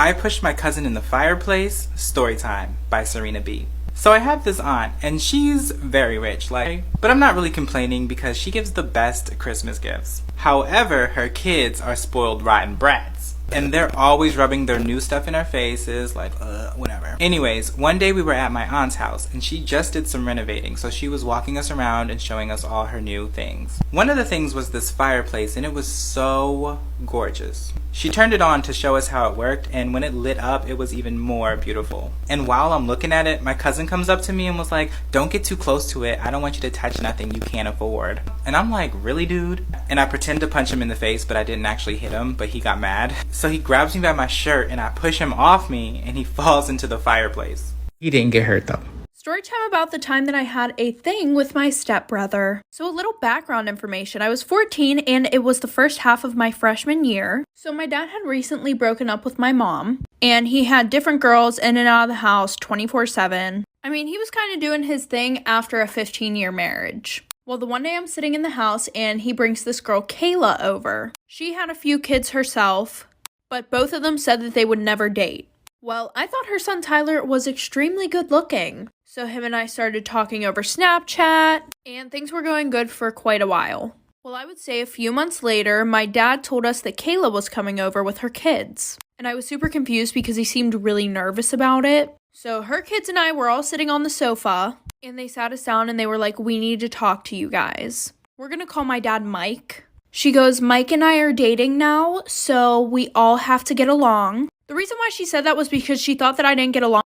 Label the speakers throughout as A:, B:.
A: I Pushed My Cousin in the Fireplace, Storytime by Serena B. So I have this aunt, and she's very rich, but I'm not really complaining because she gives the best Christmas gifts. However, her kids are spoiled rotten brats, and they're always rubbing their new stuff in our faces, whatever. Anyways, one day we were at my aunt's house, and she just did some renovating, so she was walking us around and showing us all her new things. One of the things was this fireplace, and it was so gorgeous. She turned it on to show us how it worked, and when it lit up, it was even more beautiful. And while I'm looking at it, my cousin comes up to me and was like, "Don't get too close to it. I don't want you to touch nothing you can't afford." And I'm like, "Really, dude?" And I pretend to punch him in the face, but I didn't actually hit him, but he got mad. So he grabs me by my shirt, and I push him off me, and he falls into the fireplace. He didn't get hurt, though.
B: Story time about the time that I had a thing with my stepbrother. So a little background information. I was 14 and it was the first half of my freshman year. So my dad had recently broken up with my mom and he had different girls in and out of the house 24/7. I mean, he was kind of doing his thing after a 15-year marriage. Well, the one day I'm sitting in the house and he brings this girl Kayla over. She had a few kids herself, but both of them said that they would never date. Well, I thought her son Tyler was extremely good looking. So him and I started talking over Snapchat, and things were going good for quite a while. Well, I would say a few months later, my dad told us that Kayla was coming over with her kids. And I was super confused because he seemed really nervous about it. So her kids and I were all sitting on the sofa, and they sat us down and they were like, "We need to talk to you guys. We're gonna call my dad Mike." She goes, "Mike and I are dating now, so we all have to get along." The reason why she said that was because she thought that I didn't get along.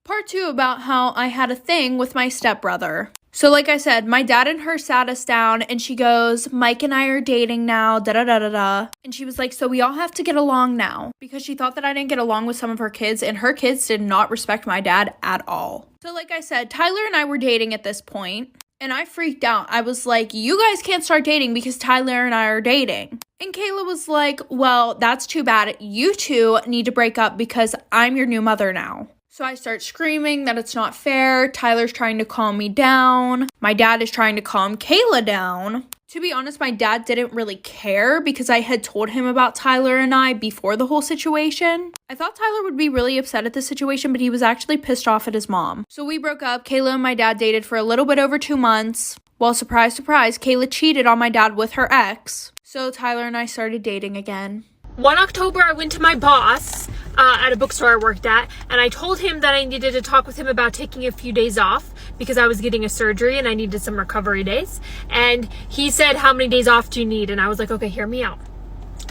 B: Part 2 about how I had a thing with my stepbrother. So like I said, my dad and her sat us down and she goes, "Mike and I are dating now, da-da-da-da-da." And she was like, "So we all have to get along now." Because she thought that I didn't get along with some of her kids and her kids did not respect my dad at all. So like I said, Tyler and I were dating at this point and I freaked out. I was like, "You guys can't start dating because Tyler and I are dating." And Kayla was like, "Well, that's too bad. You two need to break up because I'm your new mother now." So I start screaming that it's not fair. Tyler's trying to calm me down. My dad is trying to calm Kayla down. To be honest, my dad didn't really care because I had told him about Tyler and I before the whole situation. I thought Tyler would be really upset at the situation, but he was actually pissed off at his mom. So we broke up. Kayla and my dad dated for a little bit over 2 months. Well, surprise, surprise, Kayla cheated on my dad with her ex. So Tyler and I started dating again.
C: One October, I went to my boss at a bookstore I worked at, and I told him that I needed to talk with him about taking a few days off because I was getting a surgery and I needed some recovery days. And he said, "How many days off do you need?" And I was like, "Okay, hear me out.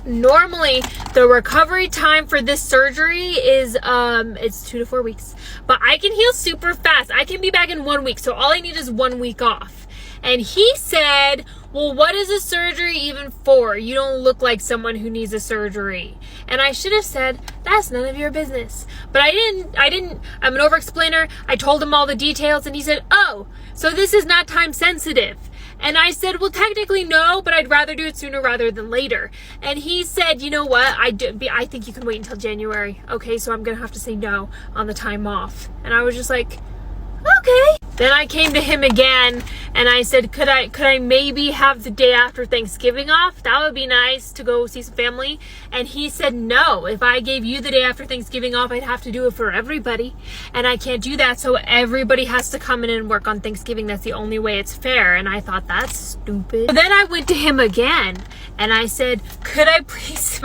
C: Normally, the recovery time for this surgery is it's 2 to 4 weeks, but I can heal super fast. I can be back in 1 week, so all I need is 1 week off." And he said, "Well, what is a surgery even for? You don't look like someone who needs a surgery." And I should have said, "That's none of your business." But I didn't. I'm an over-explainer. I told him all the details and he said, "Oh, so this is not time sensitive." And I said, "Well, technically no, but I'd rather do it sooner rather than later." And he said, "You know what? I think you can wait until January." Okay, so I'm going to have to say no on the time off. And I was just like, "Okay." Then I came to him again and I said, could I maybe have the day after Thanksgiving off? That would be nice to go see some family. And he said, "No, if I gave you the day after Thanksgiving off, I'd have to do it for everybody. And I can't do that. So everybody has to come in and work on Thanksgiving. That's the only way it's fair." And I thought, that's stupid. Then I went to him again and I said, could I please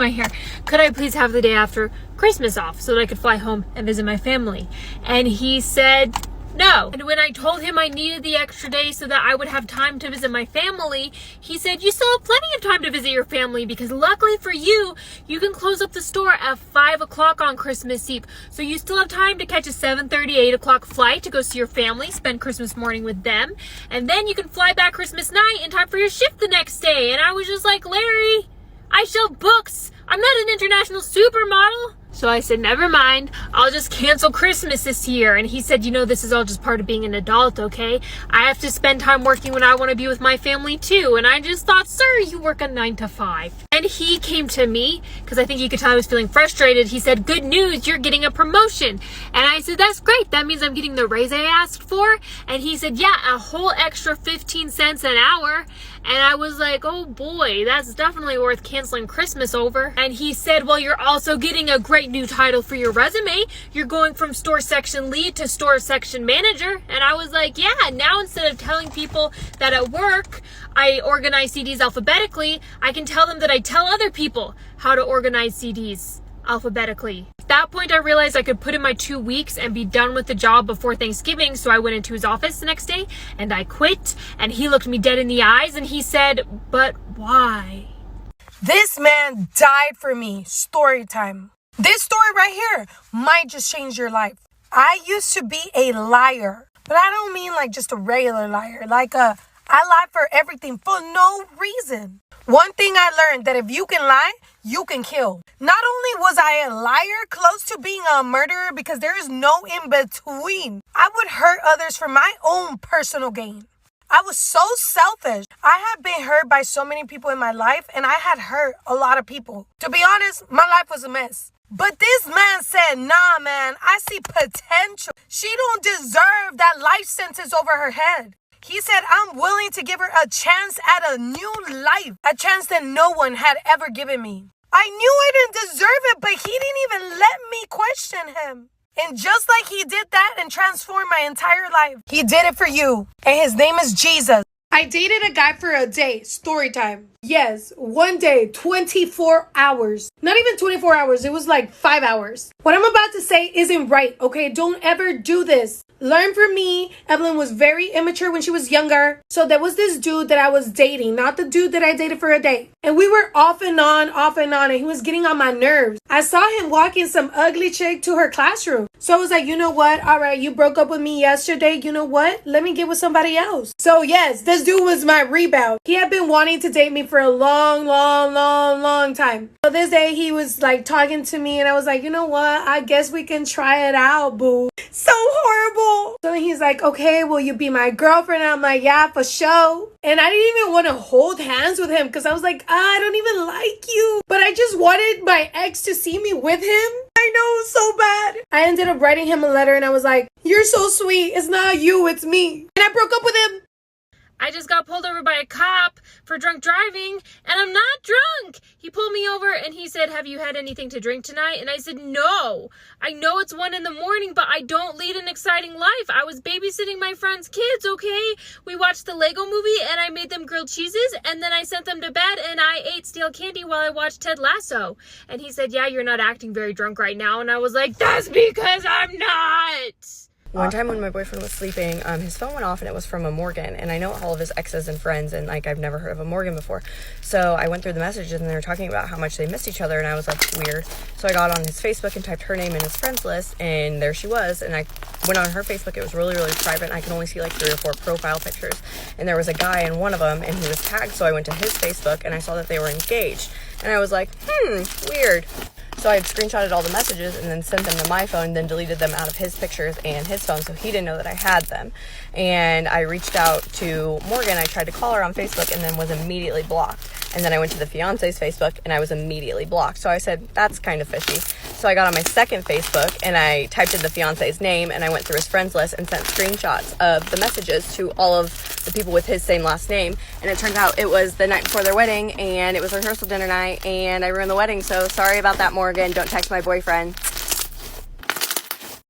C: have the day after Christmas off so that I could fly home and visit my family? And he said, no. And when I told him I needed the extra day so that I would have time to visit my family, he said, "You still have plenty of time to visit your family because luckily for you, you can close up the store at 5 o'clock on Christmas Eve. So you still have time to catch a 7:30, 8 o'clock flight to go see your family, spend Christmas morning with them. And then you can fly back Christmas night in time for your shift the next day." And I was just like, "Larry, I shelve books. I'm not an international supermodel." So I said, "Never mind, I'll just cancel Christmas this year." And he said, "You know, this is all just part of being an adult, okay? I have to spend time working when I want to be with my family too." And I just thought, "Sir, you work a 9 to 5. And he came to me, because I think you could tell I was feeling frustrated. He said, "Good news, you're getting a promotion." And I said, "That's great. That means I'm getting the raise I asked for." And he said, "Yeah, a whole extra 15 cents an hour." And I was like, "Oh boy, that's definitely worth canceling Christmas over." And he said, "Well, you're also getting a great right new title for your resume. You're going from store section lead to store section manager. And I was like, yeah, now instead of telling people that at work I organize CDs alphabetically, I can tell them that I tell other people how to organize CDs alphabetically. At that point, I realized I could put in my 2 weeks and be done with the job before Thanksgiving. So I went into his office the next day and I quit. And he looked me dead in the eyes and he said, "But why?"
D: This man died for me. Story time. This story right here might just change your life. I used to be a liar, but I don't mean like just a regular liar. I lie for everything for no reason. One thing I learned that if you can lie, you can kill. Not only was I a liar close to being a murderer because there is no in between, I would hurt others for my own personal gain. I was so selfish. I have been hurt by so many people in my life and I had hurt a lot of people. To be honest, my life was a mess. But this man said, nah, man, I see potential. She don't deserve that life sentence over her head. He said, I'm willing to give her a chance at a new life, a chance that no one had ever given me. I knew I didn't deserve it, but he didn't even let me question him. And just like he did that and transformed my entire life, he did it for you. And his name is Jesus.
E: I dated a guy for a day. Story time. Yes, one day, 24 hours. Not even 24 hours. It was like 5 hours. What I'm about to say isn't right, okay? Don't ever do this. Learn from me. Evelyn was very immature when she was younger. So there was this dude that I was dating, not the dude that I dated for a day. And we were off and on, and he was getting on my nerves. I saw him walking some ugly chick to her classroom. So I was like, you know what? All right, you broke up with me yesterday. You know what? Let me get with somebody else. So yes, this dude was my rebound. He had been wanting to date me for a long time. So this day he was like talking to me and I was like, you know what? I guess we can try it out, boo. So horrible. So then he's like, okay, will you be my girlfriend? And I'm like, yeah, for sure. And I didn't even want to hold hands with him because I was like, I don't even like you. But I just wanted my ex to see me with him. I know, so bad. I ended up writing him a letter and I was like, you're so sweet. It's not you, it's me. And I broke up with him.
C: I just got pulled over by a cop for drunk driving, and I'm not drunk. He pulled me over and he said, have you had anything to drink tonight? And I said, no. I know it's 1 a.m, but I don't lead an exciting life. I was babysitting my friend's kids, okay? We watched the Lego movie and I made them grilled cheeses and then I sent them to bed and I ate stale candy while I watched Ted Lasso. And he said, yeah, you're not acting very drunk right now. And I was like, that's because I'm not.
F: One time when my boyfriend was sleeping, his phone went off and it was from a Morgan. And I know all of his exes and friends and like I've never heard of a Morgan before. So I went through the messages and they were talking about how much they missed each other and I was like, weird. So I got on his Facebook and typed her name in his friends list and there she was. And I went on her Facebook. It was really private and I can only see like 3 or 4 profile pictures. And there was a guy in one of them and he was tagged. So I went to his Facebook and I saw that they were engaged. And I was like, weird. So I had screenshotted all the messages and then sent them to my phone, then deleted them out of his pictures and his phone so he didn't know that I had them. And I reached out to Morgan. I tried to call her on Facebook and then was immediately blocked. And then I went to the fiance's Facebook and I was immediately blocked. So I said, that's kind of fishy. So I got on my second Facebook and I typed in the fiance's name and I went through his friends list and sent screenshots of the messages to all of the people with his same last name. And it turns out it was the night before their wedding and it was rehearsal dinner night and I ruined the wedding. So sorry about that, Morgan. Don't text my boyfriend.